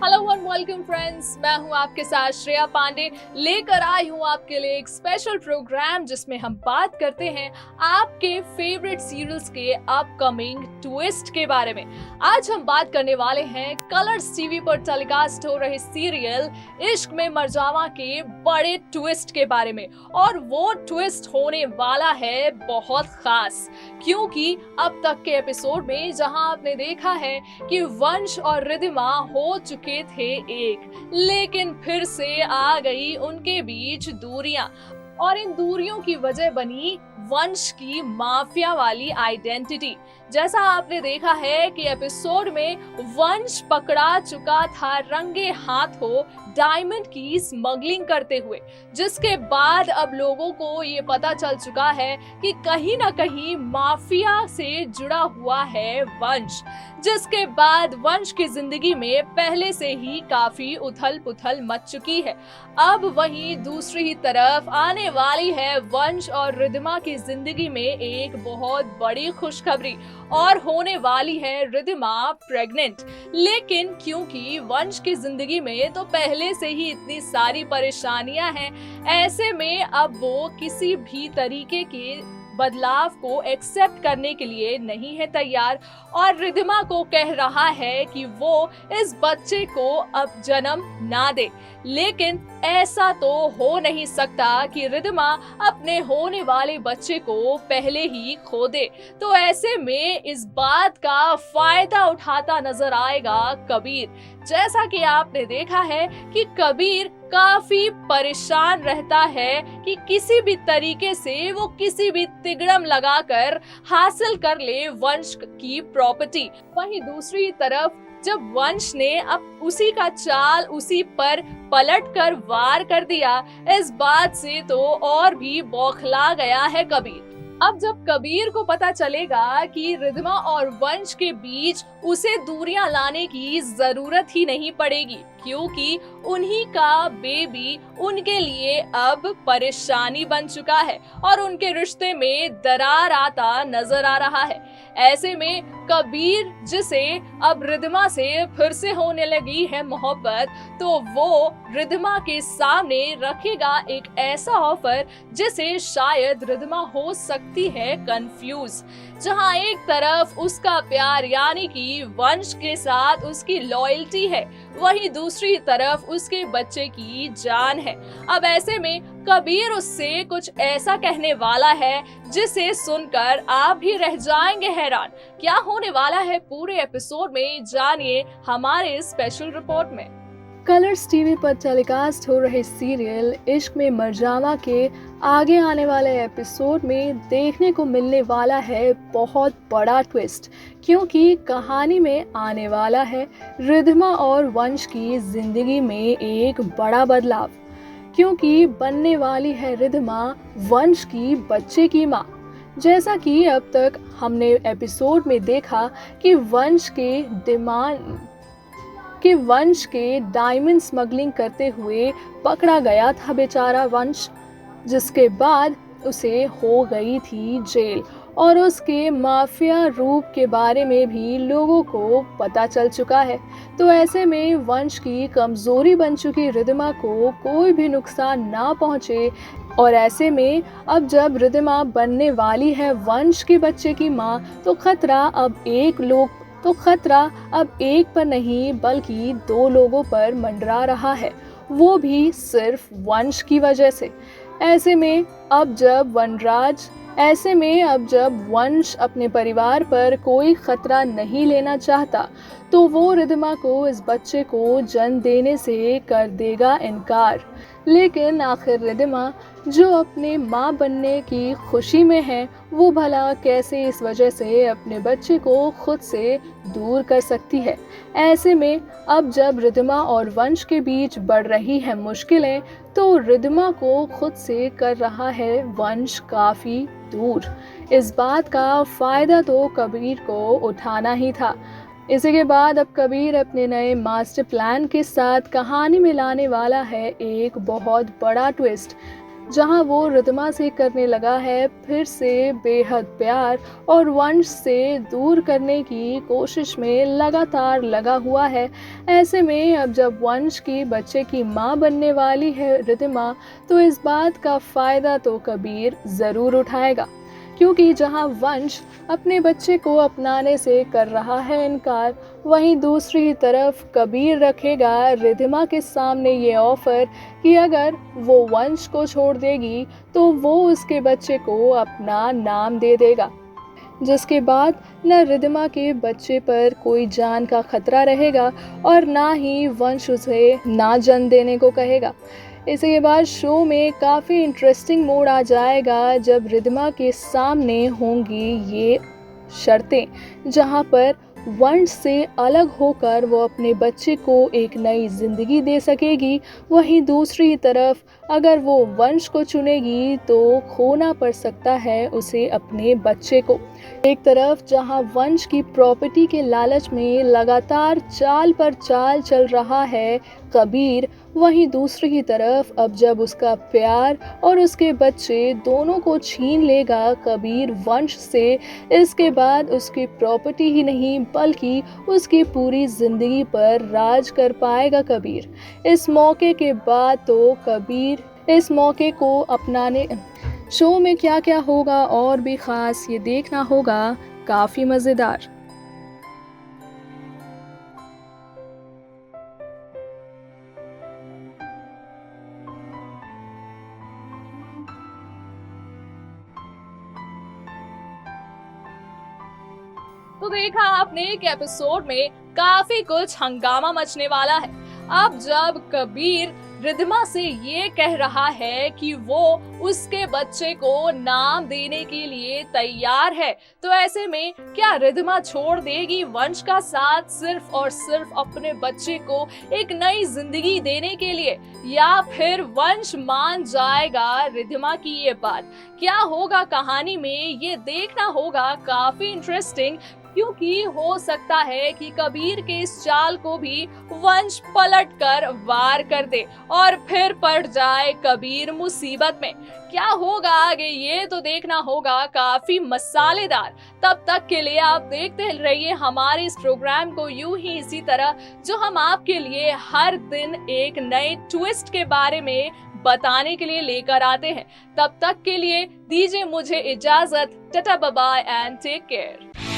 Hello and welcome friends, मैं हूं आपके साथ श्रेया पांडे। लेकर आई हूं आपके लिए एक स्पेशल प्रोग्राम जिसमें हम बात करते हैं आपके फेवरेट सीरियल्स के अपकमिंग ट्विस्ट के बारे में। आज हम बात करने वाले हैं कलर्स टीवी पर टेलीकास्ट हो रहे सीरियल इश्क में मर जावा के बड़े ट्विस्ट के बारे में। और वो ट्विस्ट होने वाला है बहुत खास, क्योंकि अब तक के एपिसोड में जहां आपने देखा है कि वंश और रिद्धिमा हो चुके थे एक, लेकिन फिर से आ गई उनके बीच दूरियां और इन दूरियों की वजह बनी वंश की माफिया वाली आइडेंटिटी। जैसा आपने देखा है कि एपिसोड में वंश पकड़ा चुका था रंगे हाथों डायमंड की स्मगलिंग करते हुए, जिसके बाद अब लोगों को ये पता चल चुका है कि कहीं ना कहीं माफिया से जुड़ा हुआ है वंश, जिसके बाद वंश की जिंदगी में पहले से ही काफी उथल पुथल मच चुकी है। अब वहीं दूसरी तरफ आने वाली है वंश और रिद्धिमा की जिंदगी में एक बहुत बड़ी खुशखबरी और होने वाली है रिद्धिमा प्रेग्नेंट। लेकिन क्योंकि वंश की जिंदगी में तो पहले से ही इतनी सारी परेशानियां हैं, ऐसे में अब वो किसी भी तरीके के बदलाव को एक्सेप्ट करने के लिए नहीं है तैयार और रिद्धिमा को कह रहा है कि वो इस बच्चे को अब जन्म ना दे। लेकिन ऐसा तो हो नहीं सकता कि रिद्धिमा अपने होने वाले बच्चे को पहले ही खो दे। तो ऐसे में इस बात का फायदा उठाता नजर आएगा कबीर। जैसा कि आपने देखा है कि कबीर काफी परेशान रहता है कि किसी भी तरीके से वो किसी भी तिगड़म लगाकर हासिल कर ले वंश की प्रॉपर्टी। वहीं दूसरी तरफ जब वंश ने अब उसी का चाल उसी पर पलट कर वार कर दिया, इस बात से तो और भी बौखला गया है कबीर। अब जब कबीर को पता चलेगा कि रिद्धिमा और वंश के बीच उसे दूरियां लाने की जरूरत ही नहीं पड़ेगी, क्योंकि उन्हीं का बेबी उनके लिए अब परेशानी बन चुका है और उनके रिश्ते में दरार आता नजर आ रहा है। ऐसे में कबीर, जिसे अब रिद्धिमा से फिर से होने लगी है मोहब्बत, तो वो रिद्धिमा के सामने रखेगा एक ऐसा ऑफर जिसे शायद रिद्धिमा हो सकती है कंफ्यूज। जहां एक तरफ उसका प्यार यानी कि वंश के साथ उसकी लॉयल्टी है, वहीं दूसरी तरफ उसके बच्चे की जान है। अब ऐसे में कबीर उससे कुछ ऐसा कहने वाला है जिसे सुनकर आप भी रह जाएंगे हैरान। क्या होने वाला है पूरे एपिसोड में, जानिए हमारे स्पेशल रिपोर्ट में। कलर्स टीवी पर टेलीकास्ट हो रहे सीरियल इश्क में मर जावा के आगे आने वाले एपिसोड में देखने को मिलने वाला है बहुत बड़ा ट्विस्ट, क्योंकि कहानी में आने वाला है रिद्धिमा और वंश की जिंदगी में एक बड़ा बदलाव, क्योंकि बनने वाली है रिद्धिमा वंश की बच्चे की माँ। जैसा कि अब तक हमने एपिसोड में देखा कि वंश के डायमंड स्मगलिंग करते हुए पकड़ा गया था बेचारा वंश, जिसके बाद उसे हो गई थी जेल और उसके माफिया रूप के बारे में भी लोगों को पता चल चुका है। तो ऐसे में वंश की कमजोरी बन चुकी रिद्धिमा को कोई भी नुकसान ना पहुंचे और ऐसे में अब जब रिद्धिमा बनने वाली है वंश के बच्चे की माँ, तो खतरा अब एक पर नहीं बल्कि दो लोगों पर मंडरा रहा है, वो भी सिर्फ वंश की वजह से। ऐसे में अब जब वंश अपने परिवार पर कोई खतरा नहीं लेना चाहता, तो वो रिद्धिमा को इस बच्चे को जन्म देने से कर देगा इनकार। लेकिन आखिर रिद्धिमा, जो अपने माँ बनने की खुशी में है, वो भला कैसे इस वजह से अपने बच्चे को खुद से दूर कर सकती है। ऐसे में अब जब रिद्धिमा और वंश के बीच बढ़ रही है मुश्किलें, तो रिद्धिमा को खुद से कर रहा है वंश काफ़ी दूर। इस बात का फ़ायदा तो कबीर को उठाना ही था। इसी के बाद अब कबीर अपने नए मास्टर प्लान के साथ कहानी में लाने वाला है एक बहुत बड़ा ट्विस्ट, जहां वो रिद्धिमा से करने लगा है फिर से बेहद प्यार और वंश से दूर करने की कोशिश में लगातार लगा हुआ है। ऐसे में अब जब वंश की बच्चे की मां बनने वाली है रिद्धिमा, तो इस बात का फायदा तो कबीर जरूर उठाएगा, क्योंकि जहां वंश अपने बच्चे को अपनाने से कर रहा है इनकार, वहीं दूसरी तरफ कबीर रखेगा रिद्धिमा के सामने ये ऑफर कि अगर वो वंश को छोड़ देगी तो वो उसके बच्चे को अपना नाम दे देगा, जिसके बाद न रिद्धिमा के बच्चे पर कोई जान का खतरा रहेगा और ना ही वंश उसे ना जन्म देने को कहेगा। इसके बाद शो में काफ़ी इंटरेस्टिंग मोड़ आ जाएगा जब रिद्धिमा के सामने होंगी ये शर्तें, जहां पर वंश से अलग होकर वो अपने बच्चे को एक नई जिंदगी दे सकेगी। वहीं दूसरी तरफ अगर वो वंश को चुनेगी तो खोना पड़ सकता है उसे अपने बच्चे को। एक तरफ जहां वंश की प्रॉपर्टी के लालच में लगातार चाल पर चाल चल रहा है कबीर, वहीं दूसरी तरफ अब जब उसका प्यार और उसके बच्चे दोनों को छीन लेगा कबीर वंश से, इसके बाद उसकी प्रॉपर्टी ही नहीं बल्कि उसकी पूरी जिंदगी पर राज कर पाएगा कबीर। इस मौके के बाद तो कबीर इस मौके को अपनाने शो में क्या क्या होगा और भी खास ये देखना होगा, काफी मजेदार। तो देखा आपने एक एपिसोड में काफी कुछ हंगामा मचने वाला है। अब जब कबीर रिद्धिमा से ये कह रहा है कि वो उसके बच्चे को नाम देने के लिए तैयार है, तो ऐसे में क्या रिद्धिमा छोड़ देगी वंश का साथ सिर्फ और सिर्फ अपने बच्चे को एक नई जिंदगी देने के लिए, या फिर वंश मान जाएगा रिद्धिमा की ये बात? क्या होगा कहानी में ये देखना होगा, काफी इंटरेस्टिंग, क्योंकि हो सकता है कि कबीर के इस चाल को भी वंश पलट कर वार कर दे और फिर पड़ जाए कबीर मुसीबत में। क्या होगा आगे ये तो देखना होगा, काफी मसालेदार। तब तक के लिए आप देखते रहिए हमारे इस प्रोग्राम को यूं ही इसी तरह, जो हम आपके लिए हर दिन एक नए ट्विस्ट के बारे में बताने के लिए लेकर आते हैं। तब तक के लिए दीजिए मुझे इजाजत। Tata bye bye and take care.